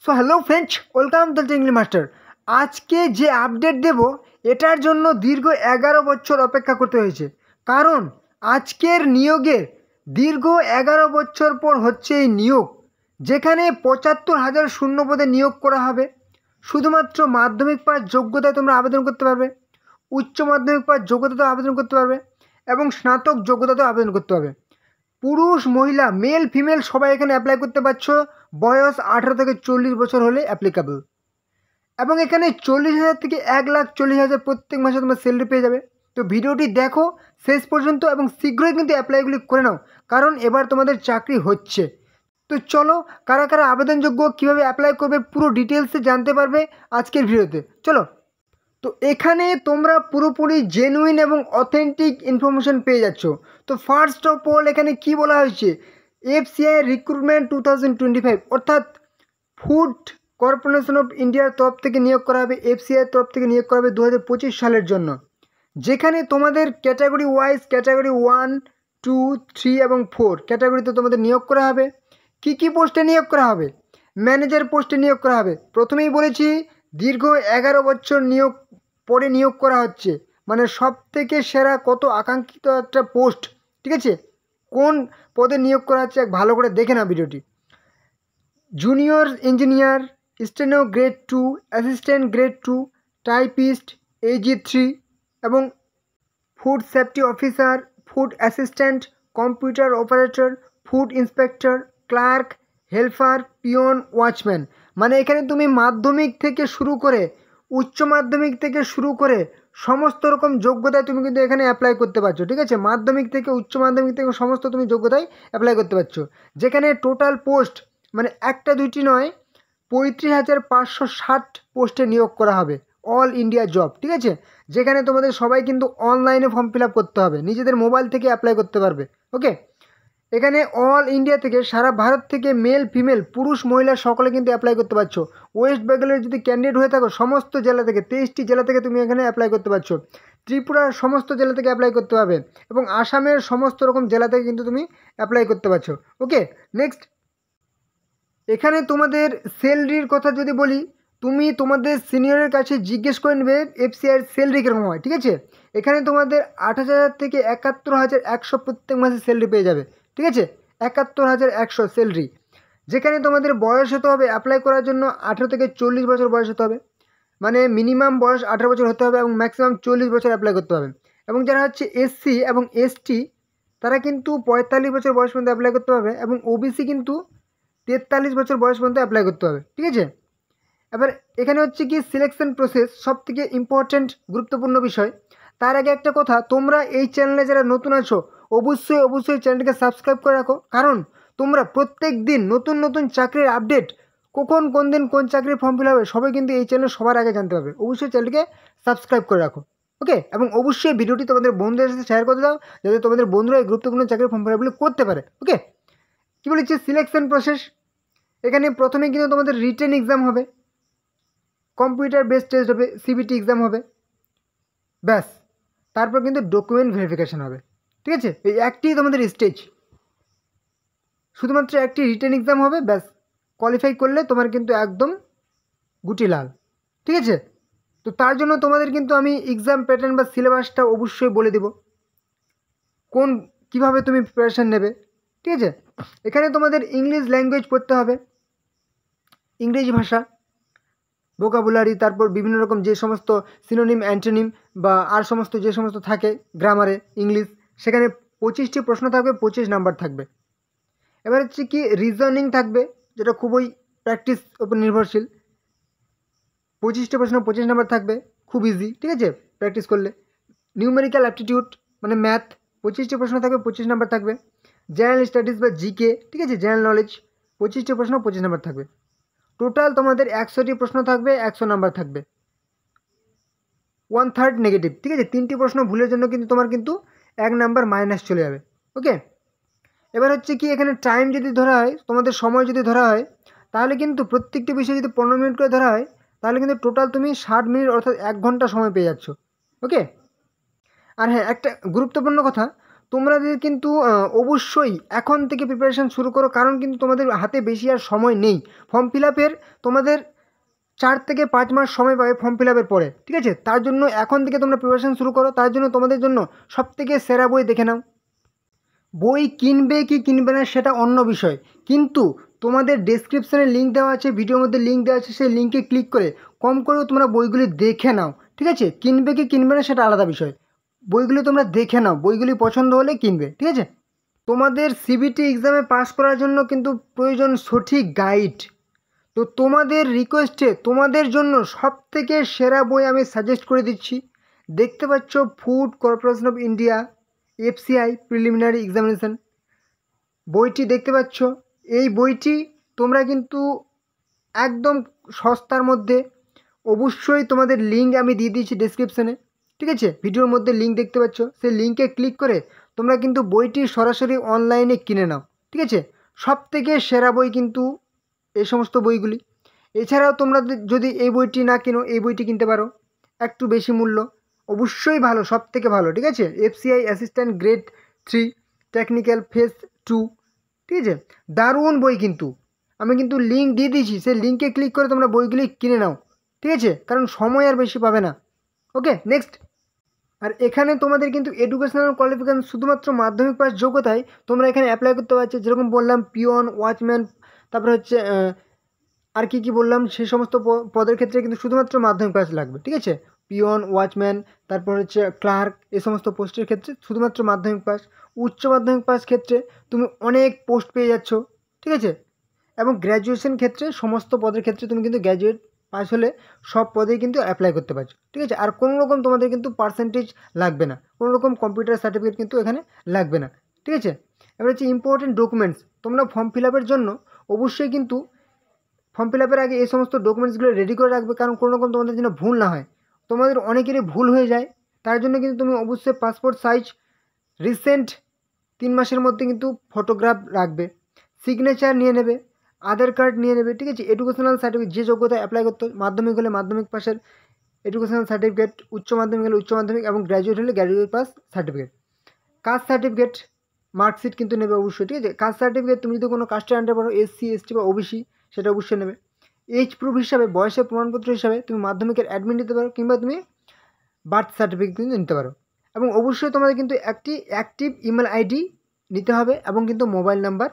So hello friends, welcome the English master. আজকে যে update দেব এটার জন্য দীর্ঘ 11 বছর অপেক্ষা করতে হয়েছে, কারণ আজকের নিয়োগের দীর্ঘ 11 বছর পর হচ্ছে এই নিয়োগ, যেখানে 75,000 শূন্য পদে নিয়োগ করা হবে। শুধুমাত্র মাধ্যমিক পাস যোগ্যতায় তোমরা আবেদন করতে পারবে, উচ্চ মাধ্যমিক পাস যোগ্যতাতেও আবেদন করতে পারবে এবং স্নাতক যোগ্যতাতেও আবেদন করতে পারবে। পুরুষ মহিলা মেল ফিমেল সবাই এখানে অ্যাপ্লাই করতে পারছো। বয়স 18 থেকে 40 বছর হলে অ্যাপ্লিকেবল। এবং এখানে 40,000 থেকে 1,40,000 প্রত্যেক মাসে তোমরা স্যালারি পেয়ে যাবে। তো ভিডিওটি দেখো শেষ পর্যন্ত এবং শীঘ্রই কিন্তু অ্যাপ্লাইগুলি করে নাও, কারণ এবার তোমাদের চাকরি হচ্ছে। তো চলো, কারা কারা আবেদনযোগ্য, কীভাবে অ্যাপ্লাই করবে পুরো ডিটেলসে জানতে পারবে আজকের ভিডিওতে। চলো, তো এখানে তোমরা পুরোপুরি জেনুইন এবং অথেন্টিক ইনফরমেশন পেয়ে যাচ্ছ। তো ফার্স্ট অফ অল এখানে কি বলা হয়েছে, এফসিআই রিক্রুটমেন্ট 2025, অর্থাৎ ফুড কর্পোরেশন অফ ইন্ডিয়ার তরফ থেকে নিয়োগ করা হবে, এফসিআইয়ের তরফ থেকে নিয়োগ করা হবে 2025 সালের জন্য, যেখানে তোমাদের ক্যাটাগরি ওয়াইজ ক্যাটাগরি 1, 2, 3 এবং 4 ক্যাটাগরিতে তোমাদের নিয়োগ করা হবে। কি কি পোস্টে নিয়োগ করা হবে? ম্যানেজার পোস্টে নিয়োগ করা হবে। প্রথমেই বলেছি দীর্ঘ 11 বছর পরে নিয়োগ করা হচ্ছে, মানে সব থেকে সেরা কত আকাঙ্ক্ষিত একটা পোস্ট, ঠিক আছে? কোন পদে নিয়োগ করা হচ্ছে ভালো করে দেখে না ভিডিওটি। Junior engineer, steno grade 2, assistant grade 2, typist AG 3 এবং food safety officer, food assistant, computer operator, food inspector, clerk, helper, peon, watchman. মানে এখানে তুমি মাধ্যমিক থেকে শুরু করে উচ্চ মাধ্যমিক থেকে শুরু করে সমস্ত রকম যোগ্যতায় তুমি কিন্তু এখানে অ্যাপ্লাই করতে পারছো, ঠিক আছে? মাধ্যমিক থেকে উচ্চ মাধ্যমিক থেকে সমস্ত তুমি যোগ্যতায় অ্যাপ্লাই করতে পারছো, যেখানে টোটাল পোস্ট মানে একটা দুইটি নয়, 35,560 পোস্টে নিয়োগ করা হবে। অল ইন্ডিয়া জব, ঠিক আছে? যেখানে তোমাদের সবাই কিন্তু অনলাইনে ফর্ম ফিল আপ করতে হবে, নিজেদের মোবাইল থেকে অ্যাপ্লাই করতে পারবে। ওকে, এখানে অল ইন্ডিয়া থেকে সারা ভারত থেকে মেল ফিমেল পুরুষ মহিলা সকলে কিন্তু অ্যাপ্লাই করতে পারছো। ওয়েস্ট বেঙ্গলের যদি ক্যান্ডিডেট হয়ে থাকো সমস্ত জেলা থেকে 23টি জেলা থেকে তুমি এখানে অ্যাপ্লাই করতে পারছো। ত্রিপুরার সমস্ত জেলা থেকে অ্যাপ্লাই করতে পারবে এবং আসামের সমস্ত রকম জেলা থেকে কিন্তু তুমি অ্যাপ্লাই করতে পারছো। ওকে, নেক্সট এখানে তোমাদের স্যালারির কথা যদি বলি, তুমি তোমাদের সিনিয়রের কাছে জিজ্ঞেস করে নেবে এফসিআইয়ের স্যালারি কীরকম হয়, ঠিক আছে? এখানে তোমাদের 28,000 থেকে 71,100 প্রত্যেক মাসে স্যালারি পেয়ে যাবে, ঠিক আছে? 71,100 স্যালারি, যেখানে তোমাদের বয়স হতে হবে অ্যাপ্লাই করার জন্য 18 থেকে 40 বছর বয়স হতে হবে, মানে মিনিমাম বয়স 18 বছর হতে হবে এবং ম্যাক্সিমাম 40 বছর অ্যাপ্লাই করতে হবে। এবং যারা হচ্ছে SC এবং ST তারা কিন্তু 45 বছর বয়স পর্যন্ত অ্যাপ্লাই করতে পারবে এবং OBC কিন্তু 43 বছর বয়স পর্যন্ত অ্যাপ্লাই করতে হবে, ঠিক আছে? এবার এখানে হচ্ছে কি সিলেকশন প্রসেস সব থেকে ইম্পর্ট্যান্ট গুরুত্বপূর্ণ বিষয়। তার আগে একটা কথা, তোমরা এই চ্যানেলে যারা নতুন আছো অবশ্যই চ্যানেলটিকে সাবস্ক্রাইব করে রাখো, কারণ তোমরা প্রত্যেক দিন নতুন নতুন চাকরির আপডেট, কখন কোন দিন কোন চাকরির ফর্ম ফিল হবে সবাই কিন্তু এই চ্যানেলে সবার আগে জানতে পারবে। অবশ্যই চ্যানেলটিকে সাবস্ক্রাইব করে রাখো। ওকে, এবং অবশ্যই ভিডিওটি তোমাদের বন্ধুদের সাথে শেয়ার করে দাও, যাতে তোমাদের বন্ধুরা এই গুরুত্বপূর্ণ চাকরির ফর্ম ফিল আপগুলো করতে পারে। ওকে, কী বলেছি সিলেকশন প্রসেস, এখানে প্রথমে কিন্তু তোমাদের রিটেন এক্সাম হবে, কম্পিউটার বেসড টেস্ট হবে, CBT এক্সাম হবে, ব্যাস। তারপর কিন্তু ডকুমেন্ট ভেরিফিকেশান হবে, ঠিক আছে? এই একটি তোমাদের স্টেজ, শুধুমাত্র একটি রিটেন এক্সাম হবে, ব্যাস। কোয়ালিফাই করলে তোমার কিন্তু একদম গুটি লাল, ঠিক আছে? তো তার জন্য তোমাদের কিন্তু আমি এক্সাম প্যাটার্ন বা সিলেবাসটা অবশ্যই বলে দেব, কীভাবে তুমি প্রিপারেশান নেবে, ঠিক আছে? এখানে তোমাদের ইংলিশ ল্যাঙ্গুয়েজ পড়তে হবে, ইংরেজি ভাষা, ভোকাবুলারি, তারপর বিভিন্ন রকম যে সমস্ত সিনোনিম, অ্যান্টোনিম বা আর সমস্ত যে সমস্ত থাকে গ্রামারে ইংলিশ, সেখানে 25টি প্রশ্ন থাকবে, 25 নাম্বার থাকবে। এবার হচ্ছে কি রিজনিং থাকবে, যেটা খুবই প্র্যাকটিস ওপর নির্ভরশীল। 25টি প্রশ্ন 25 নাম্বার থাকবে, খুব ইজি, ঠিক আছে প্র্যাকটিস করলে। নিউমেরিক্যাল অ্যাপটিটিউড মানে ম্যাথ, 25টি প্রশ্ন থাকবে, 25 নাম্বার থাকবে। জেনারেল স্টাডিজ বা GK, ঠিক আছে, জেনারেল নলেজ, 25টি প্রশ্ন 25 নাম্বার থাকবে। টোটাল তোমাদের 100টি প্রশ্ন থাকবে, 100 নাম্বার থাকবে, 1/3 নেগেটিভ, ঠিক আছে? 3টি প্রশ্ন ভুলের জন্য কিন্তু তোমার কিন্তু 1 নাম্বার মাইনাস চলে যাবে। ওকে, এবার হচ্ছে কি এখানে টাইম যদি ধরা হয়, তোমাদের সময় যদি ধরা হয়, তাহলে কিন্তু প্রত্যেকটি বিষয় যদি 15 মিনিট করে ধরা হয়, তাহলে কিন্তু টোটাল তুমি 60 মিনিট অর্থাৎ 1 ঘন্টা সময় পেয়ে যাচ্ছ। ওকে, আর হ্যাঁ একটা গুরুত্বপূর্ণ কথা, তোমাদের কিন্তু অবশ্যই এখন থেকে প্রিপারেশান শুরু করো, কারণ কিন্তু তোমাদের হাতে বেশি আর সময় নেই। ফর্ম ফিল আপের তোমাদের 4 থেকে 5 মাস সময় পাবে ফর্ম ফিল আপের পরে, ঠিক আছে? তার জন্য এখন থেকে তোমরা প্রিপারেশান শুরু করো। তার জন্য তোমাদের জন্য সবথেকে সেরা বই দেখে নাও। বই কিনবে কি কিনবে না সেটা অন্য বিষয়, কিন্তু তোমাদের ডেসক্রিপশানে লিঙ্ক দেওয়া আছে, ভিডিওর মধ্যে লিঙ্ক দেওয়া আছে, সেই লিঙ্কে ক্লিক করে কম করেও তোমরা বইগুলি দেখে নাও, ঠিক আছে? কিনবে কি কিনবে না সেটা আলাদা বিষয়, বইগুলি তোমরা দেখে নাও, বইগুলি পছন্দ হলে কিনবে, ঠিক আছে? তোমাদের সিবিটি এক্সামে পাস করার জন্য কিন্তু প্রয়োজন সঠিক গাইড। তো তোমাদের রিকোয়েস্টে তোমাদের জন্য সবথেকে সেরা বই আমি সাজেস্ট করে দিচ্ছি। দেখতে পাচ্ছ food corporation of India FCI preliminary examination বইটি দেখতে পাচ্ছ। এই বইটি তোমরা কিন্তু একদম সস্তার মধ্যে, অবশ্যই তোমাদের লিঙ্ক আমি দিয়ে দিয়েছি ডেসক্রিপশানে, ঠিক আছে? ভিডিওর মধ্যে লিঙ্ক দেখতে পাচ্ছ, সেই লিঙ্কে ক্লিক করে তোমরা কিন্তু বইটি সরাসরি অনলাইনে কিনে নাও, ঠিক আছে? সবথেকে সেরা বই কিন্তু এই সমস্ত বইগুলি। এছাড়াও তোমরা যদি এই বইটি না কিনো, এই বইটি কিনতে পারো, একটু বেশি মূল্য, অবশ্যই ভালো, সবথেকে ভালো, ঠিক আছে? FCI assistant grade 3 technical phase 2, ঠিক আছে? দারুণ বই কিন্তু, আমি কিন্তু লিঙ্ক দিয়ে দিয়েছি, সেই লিঙ্কে ক্লিক করে তোমরা বইগুলি কিনে নাও, ঠিক আছে? কারণ সময় আর বেশি পাবে না। ওকে, নেক্সট। আর এখানে তোমাদের কিন্তু এডুকেশনাল কোয়ালিফিকেশন শুধুমাত্র মাধ্যমিক পাস যোগ্যতায় তোমরা এখানে অ্যাপ্লাই করতে পারছো। যেরকম বললাম পিওন, ওয়াচম্যান, তারপরে হচ্ছে আর কি বললাম, সেই সমস্ত পদের ক্ষেত্রে কিন্তু শুধুমাত্র মাধ্যমিক পাস লাগবে, ঠিক আছে? পিওন, ওয়াচম্যান, তারপর হচ্ছে ক্লার্ক, এই সমস্ত পোস্টের ক্ষেত্রে শুধুমাত্র মাধ্যমিক পাস। উচ্চ মাধ্যমিক পাস ক্ষেত্রে তুমি অনেক পোস্ট পেয়ে যাচ্ছ, ঠিক আছে? এবং গ্র্যাজুয়েশন ক্ষেত্রে সমস্ত পদের ক্ষেত্রে তুমি কিন্তু গ্র্যাজুয়েট পাস হলে সব পদেই কিন্তু অ্যাপ্লাই করতে পারছো, ঠিক আছে? আর কোনো রকম তোমাদের কিন্তু পার্সেন্টেজ লাগবে না, কোনো রকম কম্পিউটার সার্টিফিকেট কিন্তু এখানে লাগবে না, ঠিক আছে? এবার হচ্ছে ইম্পর্টেন্ট ডকুমেন্টস। তোমরা ফর্ম ফিল আপের জন্য অবশ্যই কিন্তু ফর্ম ফিল আপের আগে এই সমস্ত ডকুমেন্টসগুলো রেডি করে রাখবে, কারণ কোনো রকম তোমাদের যেন ভুল না হয়। তোমাদের অনেকেরই ভুল হয়ে যায়, তার জন্য কিন্তু তুমি অবশ্যই পাসপোর্ট সাইজ রিসেন্ট 3 মাসের মধ্যে কিন্তু ফটোগ্রাফ রাখবে, সিগনেচার নিয়ে নেবে, আধার কার্ড নিয়ে নেবে, ঠিক আছে? এডুকেশনাল সার্টিফিকেট, যে যোগ্যতা অ্যাপ্লাই করতে, মাধ্যমিক হলে মাধ্যমিক পাসের এডুকেশনাল সার্টিফিকেট, উচ্চ মাধ্যমিক হলে উচ্চ মাধ্যমিক, এবং গ্র্যাজুয়েট হলে graduate pass certificate, caste certificate, marksheet কিন্তু নেবে অবশ্যই, ঠিক আছে? কাস্ট সার্টিফিকেট, তুমি যদি কোনো কাস্টের আন্ডারে পড়ো, এসসি, এসটি বা ওবিসি, সেটা অবশ্যই নেবে। এজ প্রুফ হিসাবে, বয়সের প্রমাণপত্র হিসাবে তুমি মাধ্যমিকের অ্যাডমিট নিতে পারো, কিংবা তুমি বার্থ সার্টিফিকেট কিন্তু নিতে পারো। এবং অবশ্যই তোমাদের কিন্তু একটি অ্যাক্টিভ ইমেল আইডি নিতে হবে, এবং কিন্তু মোবাইল নাম্বার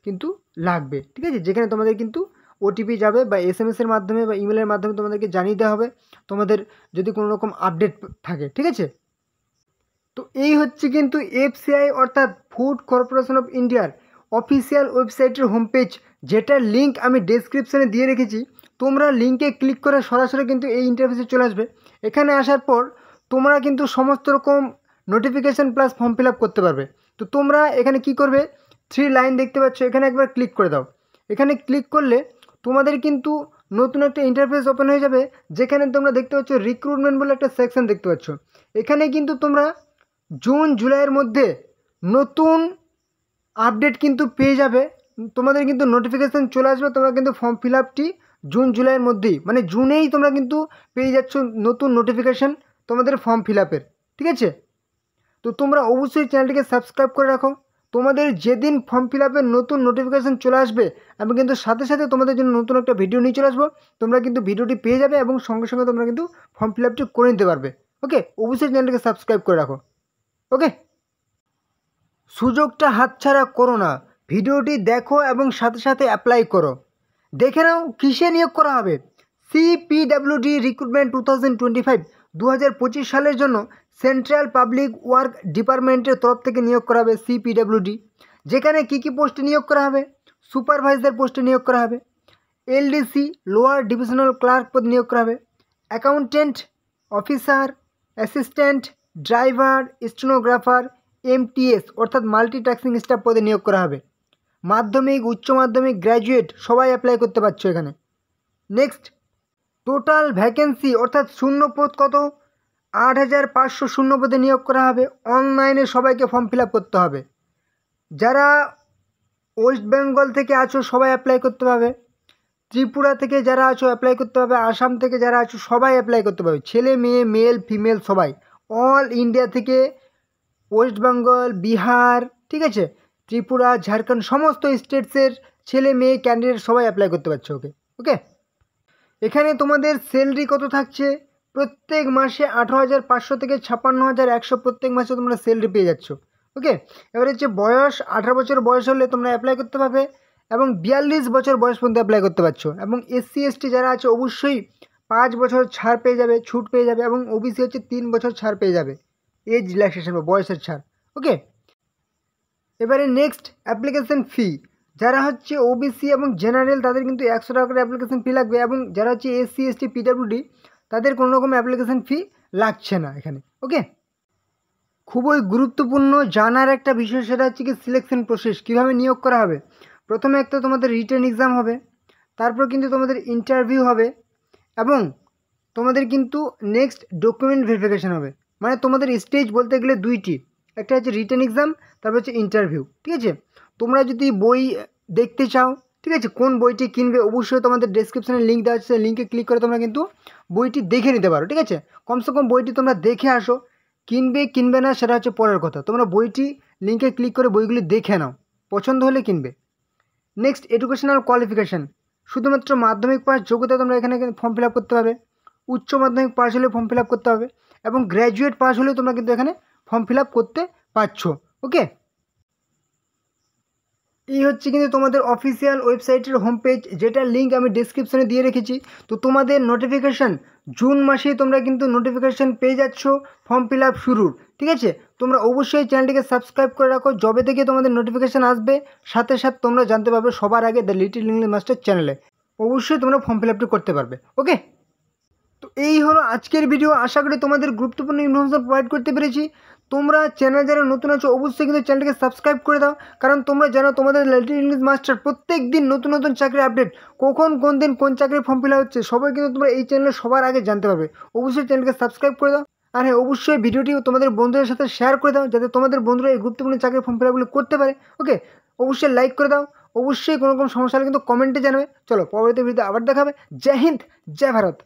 কিন্তু লাগবে, ঠিক আছে? যেখানে তোমাদের কিন্তু ওটিপি যাবে, বা এসএমএসের মাধ্যমে বা ইমেলের মাধ্যমে তোমাদেরকে জানিয়ে দেওয়া হবে তোমাদের যদি কোনো রকম আপডেট থাকে, ঠিক আছে? তো এই হচ্ছে কিন্তু এফসিআই অর্থাৎ ফুড কর্পোরেশন অফ ইন্ডিয়ার অফিসিয়াল ওয়েবসাইটের হোম পেজ, যেটার লিঙ্ক আমি ডেসক্রিপশানে দিয়ে রেখেছি। তোমরা লিঙ্কে ক্লিক করে সরাসরি কিন্তু এই ইন্টারফেসে চলে আসবে। এখানে আসার পর তোমরা কিন্তু সমস্ত রকম notification plus form fill up করতে পারবে। তো তোমরা এখানে কি করবে, 3 লাইন দেখতে পাচ্ছ, এখানে একবার ক্লিক করে দাও। এখানে ক্লিক করলে তোমাদের কিন্তু নতুন একটা ইন্টারফেস ওপেন হয়ে যাবে, যেখানে তোমরা দেখতে পাচ্ছ রিক্রুটমেন্ট বলে একটা সেকশন দেখতে পাচ্ছ। এখানে কিন্তু তোমরা জুন জুলাইয়ের মধ্যে নতুন আপডেট কিন্তু পেয়ে যাবে, তোমাদের কিন্তু নোটিফিকেশান চলে আসবে। তোমরা কিন্তু ফর্ম ফিল আপটি জুন জুলাইয়ের মধ্যেই, মানে জুনেই তোমরা কিন্তু পেয়ে যাচ্ছ নতুন নোটিফিকেশান তোমাদের ফর্ম ফিল আপের, ঠিক আছে? তো তোমরা অবশ্যই চ্যানেলটিকে সাবস্ক্রাইব করে রাখো। তোমাদের যেদিন ফর্ম ফিল আপের নতুন নোটিফিকেশান চলে আসবে, আমি কিন্তু সাথে সাথে তোমাদের জন্য নতুন একটা ভিডিও নিয়ে চলে আসবো। তোমরা কিন্তু ভিডিওটি পেয়ে যাবে, এবং সঙ্গে সঙ্গে তোমরা কিন্তু ফর্ম ফিল আপটি করে নিতে পারবে। ওকে, অবশ্যই চ্যানেলটিকে সাবস্ক্রাইব করে রাখো। ওকে, সুযোগটা হাতছাড়া করো না, ভিডিওটি দেখো এবং সাথে সাথে অ্যাপ্লাই করো। দেখে নাও কিসে নিয়োগ করা হবে। সিপিডাব্লিউডি রিক্রুটমেন্ট 2025 2025 সালের জন্য সেন্ট্রাল পাবলিক ওয়ার্ক ডিপার্টমেন্টের তরফ থেকে নিয়োগ করা হবে সিপিডাব্লিউডি। যেখানে কী কী পোস্টে নিয়োগ করা হবে, সুপারভাইজার পোস্টে নিয়োগ করা হবে, এলডিসি লোয়ার ডিভিশনাল ক্লার্ক পদে নিয়োগ করা হবে, accountant, officer, assistant, driver, stenographer, MTS অর্থাৎ মাল্টিটাস্কিং স্টাফ পদে নিয়োগ করা হবে। মাধ্যমিক, উচ্চ মাধ্যমিক, গ্র্যাজুয়েট সবাই অ্যাপ্লাই করতে পারছো এখানে। নেক্সট, টোটাল ভ্যাকেন্সি অর্থাৎ শূন্য পদ কত, 8500 শূন্য পদে নিয়োগ করা হবে। অনলাইনে সবাইকে ফর্ম ফিল আপ করতে হবে। যারা ওয়েস্ট বেঙ্গল থেকে আছো সবাই অ্যাপ্লাই করতে পারবে, ত্রিপুরা থেকে যারা আছো অ্যাপ্লাই করতে পারবে, আসাম থেকে যারা আছো সবাই অ্যাপ্লাই করতে পারবে, ছেলে মেয়ে, মেল ফিমেল সবাই, অল ইন্ডিয়া থেকে ওয়েস্ট বেঙ্গল, বিহার, ঠিক আছে, ত্রিপুরা, ঝাড়খণ্ড, সমস্ত স্টেটসের ছেলে মেয়ে ক্যান্ডিডেট সবাই অ্যাপ্লাই করতে পারছো। ওকে ওকে এখানে তোমাদের স্যালারি কত থাকছে, প্রত্যেক মাসে 18,500 থেকে 56,100 প্রত্যেক মাসে তোমরা স্যালারি পেয়ে যাচ্ছ। ওকে, এবার হচ্ছে বয়স 18 বছর বয়স হলে তোমরা অ্যাপ্লাই করতে পারবে এবং 42 বছর বয়স পর্যন্ত অ্যাপ্লাই করতে পারছো। এবং SC ST যারা আছে অবশ্যই 5 বছর ছাড় পেয়ে যাবে, ছুট পেয়ে যাবে, এবং OBC হচ্ছে 3 বছর ছাড় পেয়ে যাবে, এজ রিল্যাক্সেশন বা বয়সের ছাড়। ওকে, এবারে নেক্সট অ্যাপ্লিকেশন ফি, যারা হচ্ছে OBC এবং জেনারেল তাদের কিন্তু 100 টাকা করে অ্যাপ্লিকেশন ফি লাগবে, এবং যারা হচ্ছে SC ST PWD তাদের কোনো রকম অ্যাপ্লিকেশন ফি লাগছে না এখানে। ওকে, খুবই গুরুত্বপূর্ণ জানার একটা বিষয়, সেটা হচ্ছে কি সিলেকশন প্রসেস, কীভাবে নিয়োগ করা হবে। প্রথমে একটা তোমাদের রিটেন এক্সাম হবে, তারপর কিন্তু তোমাদের ইন্টারভিউ হবে, এবং তোমাদের কিন্তু নেক্সট ডকুমেন্ট ভেরিফিকেশান হবে। মানে তোমাদের স্টেজ বলতে গেলে দুইটি, একটা হচ্ছে রিটেন এক্সাম, তারপর হচ্ছে ইন্টারভিউ। ঠিক আছে, তোমরা যদি বই দেখতে চাও, ঠিক আছে, কোন বইটি কিনবে অবশ্যই তোমাদের ডেসক্রিপশানে লিঙ্ক দেওয়া আছে, লিঙ্কে ক্লিক করে তোমরা কিন্তু বইটি দেখে নিতে পারো। ঠিক আছে, কমসে কম বইটি তোমরা দেখে আসো, কিনবে কিনবে না সেটা হচ্ছে পরের কথা, তোমরা বইটি লিঙ্কে ক্লিক করে বইগুলি দেখে নাও, পছন্দ হলে কিনবে। নেক্সট এডুকেশনাল কোয়ালিফিকেশান, শুধুমাত্র মাধ্যমিক পাস যোগ্যতা তোমরা এখানে ফর্ম ফিল আপ করতে পারবে, উচ্চ মাধ্যমিক পাস হলে ফর্ম ফিল আপ করতে হবে, এবং গ্র্যাজুয়েট পাস হলেও তোমরা কিন্তু এখানে ফর্ম ফিল আপ করতে পারছো। ওকে, এই হচ্ছে কিন্তু তোমাদের অফিসিয়াল ওয়েবসাইটের হোম পেজ, যেটার লিঙ্ক আমি ডিসক্রিপশনে দিয়ে রেখেছি। তো তোমাদের নোটিফিকেশান জুন মাসেই তোমরা কিন্তু নোটিফিকেশান পেয়ে যাচ্ছ ফর্ম ফিল আপ শুরুর। ঠিক আছে, তোমরা অবশ্যই চ্যানেলটিকে সাবস্ক্রাইব করে রাখো, যবে থেকে তোমাদের নোটিফিকেশান আসবে সাথে সাথে তোমরা জানতে পারবে সবার আগে দ্য লিটল ইংলিশ মাস্টার চ্যানেলে। অবশ্যই তোমরা ফর্ম ফিল আপটি করতে পারবে। ওকে, তো এই হলো আজকের ভিডিও, আশা করি তোমাদের গুরুত্বপূর্ণ ইনফরমেশন প্রোভাইড করতে পেরেছি। তোমরা চ্যানেল যারা নতুন আছো অবশ্যই কিন্তু চ্যানেলটিকে সাবস্ক্রাইব করে দাও, কারণ তোমরা জানো তোমাদের লিটল ইংলিশ মাস্টার প্রত্যেক দিন নতুন নতুন চাকরির আপডেট, কখন কোন দিন কোন চাকরির ফর্ম ফিল হচ্ছে সবাই কিন্তু তোমরা এই চ্যানেলে সবার আগে জানতে পারবে। অবশ্যই চ্যানেলকে সাবস্ক্রাইব করে দাও, আর হ্যাঁ অবশ্যই ভিডিওটি তোমাদের বন্ধুদের সাথে শেয়ার করে দাও, যাতে তোমাদের বন্ধুরা এই গুরুত্বপূর্ণ চাকরির ফর্ম ফিল আপগুলো করতে পারে। ওকে, অবশ্যই লাইক করে দাও, অবশ্যই কোনো রকম সমস্যা হলে কিন্তু কমেন্টে জানাবে। চলো পরবর্তী ভিডিওতে আবার দেখাবে। জয় হিন্দ, জয় ভারত।